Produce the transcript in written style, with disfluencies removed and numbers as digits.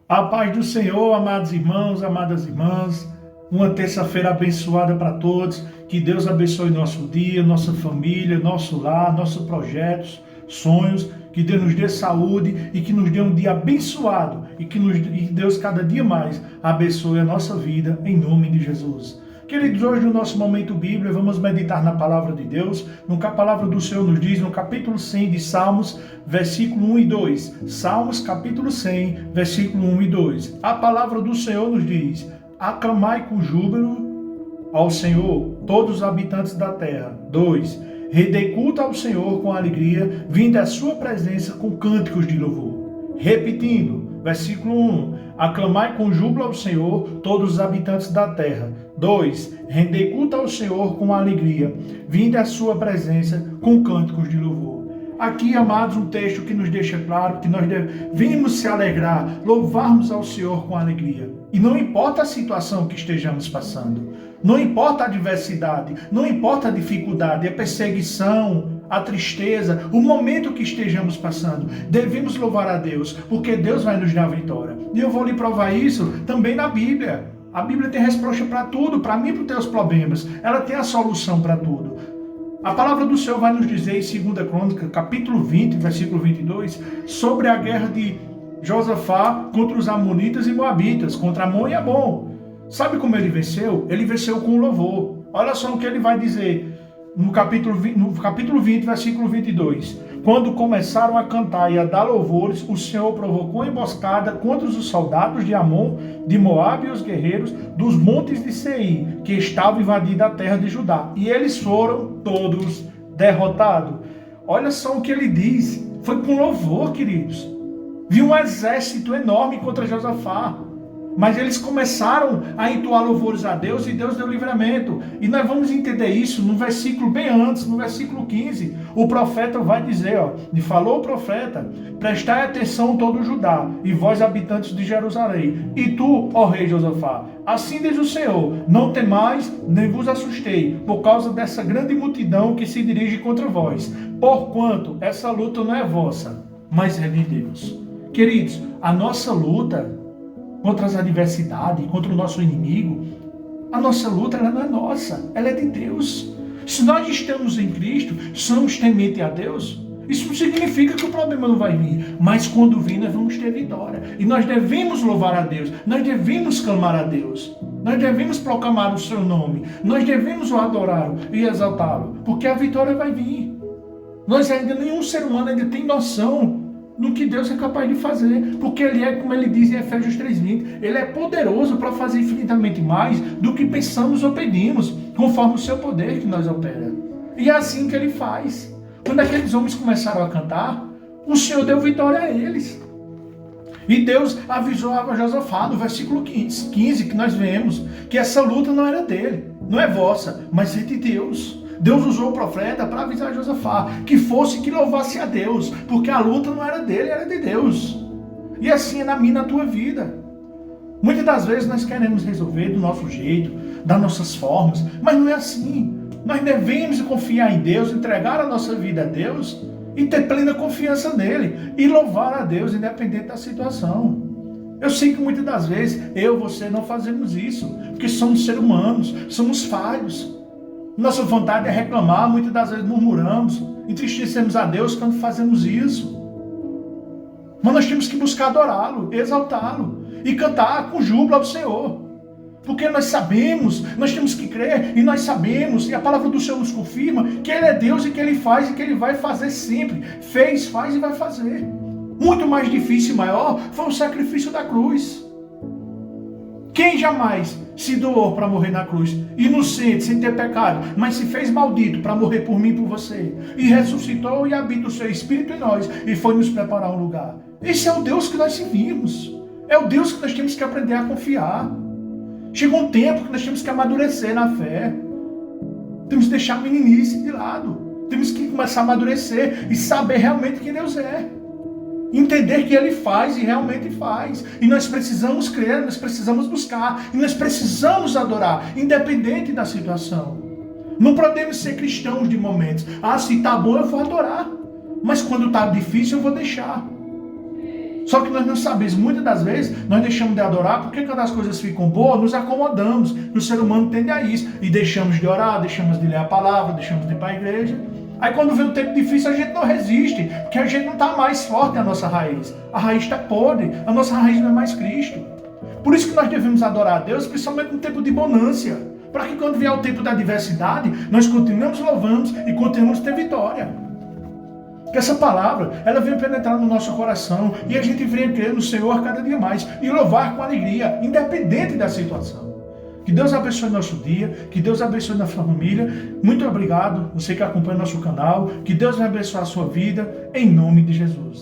A paz do Senhor, amados irmãos, amadas irmãs. Uma terça-feira abençoada para todos. Que Deus abençoe nosso dia, nossa família, nosso lar, nossos projetos, sonhos. Que Deus nos dê saúde e que nos dê um dia abençoado. E que Deus cada dia mais abençoe a nossa vida, em nome de Jesus. Queridos, hoje no nosso momento Bíblia, vamos meditar na palavra de Deus. A palavra do Senhor nos diz no capítulo 100 de Salmos, versículo 1 e 2. Salmos, capítulo 100, versículo 1 e 2. A palavra do Senhor nos diz: aclamai com júbilo ao Senhor, todos os habitantes da terra. 2. Rendei culto ao Senhor com alegria, vinde à sua presença com cânticos de louvor. Repetindo, versículo 1. Aclamai com júbilo ao Senhor, todos os habitantes da terra. 2. Rendei culto ao Senhor com alegria, vinde à sua presença com cânticos de louvor. Aqui, amados, um texto que nos deixa claro que nós devemos se alegrar, louvarmos ao Senhor com alegria. E não importa a situação que estejamos passando, não importa a adversidade, não importa a dificuldade, a perseguição, a tristeza, o momento que estejamos passando, devemos louvar a Deus, porque Deus vai nos dar a vitória. E eu vou lhe provar isso também na Bíblia. A Bíblia tem resposta para tudo, para mim e para os teus problemas. Ela tem a solução para tudo. A palavra do Senhor vai nos dizer em 2 Crônicas, capítulo 20, versículo 22, sobre a guerra de Josafá contra os amonitas e moabitas, contra Amon e Amon. Sabe como ele venceu? Ele venceu com louvor. Olha só o que ele vai dizer no capítulo 20, versículo 22. Quando começaram a cantar e a dar louvores, o Senhor provocou emboscada contra os soldados de Amon, de Moabe e os guerreiros dos montes de Seir, que estavam invadindo a terra de Judá. E eles foram todos derrotados. Olha só o que ele diz. Foi com louvor, queridos. Viu um exército enorme contra Josafá. Mas eles começaram a entoar louvores a Deus e Deus deu livramento. E nós vamos entender isso no versículo bem antes, no versículo 15. O profeta vai dizer, e falou o profeta: prestai atenção todo o Judá, e vós habitantes de Jerusalém, e tu, ó rei Josafá, assim diz o Senhor: não temais, nem vos assustei, por causa dessa grande multidão que se dirige contra vós, porquanto essa luta não é vossa, mas é de Deus. Queridos, a nossa luta contra as adversidades, contra o nosso inimigo, a nossa luta ela não é nossa, ela é de Deus. Se nós estamos em Cristo, somos tementes a Deus, isso não significa que o problema não vai vir, mas quando vir nós vamos ter vitória. E nós devemos louvar a Deus, nós devemos clamar a Deus, nós devemos proclamar o seu nome, nós devemos o adorá-lo e exaltá-lo, porque a vitória vai vir. Nós ainda, nenhum ser humano ainda tem noção no que Deus é capaz de fazer, porque Ele é, como Ele diz em Efésios 3:20, Ele é poderoso para fazer infinitamente mais do que pensamos ou pedimos, conforme o seu poder que nós opera. E é assim que Ele faz. Quando aqueles homens começaram a cantar, o Senhor deu vitória a eles. E Deus avisou a Josafá, no versículo 15, que nós vemos, que essa luta não era dele, não é vossa, mas é de Deus. Deus usou o profeta para avisar Josafá que louvasse a Deus, porque a luta não era dele, era de Deus. E assim é na minha e na tua vida. Muitas das vezes nós queremos resolver do nosso jeito, das nossas formas, mas não é assim. Nós devemos confiar em Deus, entregar a nossa vida a Deus e ter plena confiança nele e louvar a Deus independente da situação. Eu sei que muitas das vezes você não fazemos isso, porque somos seres humanos, somos falhos. Nossa vontade é reclamar, muitas das vezes murmuramos, entristecemos a Deus quando fazemos isso. Mas nós temos que buscar adorá-lo, exaltá-lo e cantar com júbilo ao Senhor. Porque nós sabemos, nós temos que crer e nós sabemos, e a palavra do Senhor nos confirma que Ele é Deus e que Ele faz e que Ele vai fazer sempre. Fez, faz e vai fazer. Muito mais difícil e maior foi o sacrifício da cruz. Quem jamais se doou para morrer na cruz, inocente, sem ter pecado, mas se fez maldito para morrer por mim e por você, e ressuscitou e habita o seu Espírito em nós, e foi nos preparar um lugar? Esse é o Deus que nós servimos, é o Deus que nós temos que aprender a confiar. Chegou um tempo que nós temos que amadurecer na fé, temos que deixar a meninice de lado, temos que começar a amadurecer e saber realmente quem Deus é. Entender que Ele faz e realmente faz. E nós precisamos crer, nós precisamos buscar. E nós precisamos adorar, independente da situação. Não podemos ser cristãos de momentos. Se está bom eu vou adorar. Mas quando está difícil eu vou deixar. Só que nós não sabemos, muitas das vezes, nós deixamos de adorar, porque quando as coisas ficam boas, nos acomodamos. O ser humano tende a isso. E deixamos de orar, deixamos de ler a palavra, deixamos de ir para a igreja. Aí quando vem um tempo difícil, a gente não resiste, porque a gente não está mais forte na nossa raiz. A raiz está podre, a nossa raiz não é mais Cristo. Por isso que nós devemos adorar a Deus, principalmente no tempo de bonância. Para que quando vier o tempo da adversidade, nós continuemos louvando e continuemos ter vitória. Que essa palavra, ela venha penetrar no nosso coração e a gente venha crer no Senhor cada dia mais e louvar com alegria, independente da situação. Que Deus abençoe nosso dia, que Deus abençoe nossa família. Muito obrigado, você que acompanha nosso canal, que Deus vai abençoar a sua vida, em nome de Jesus.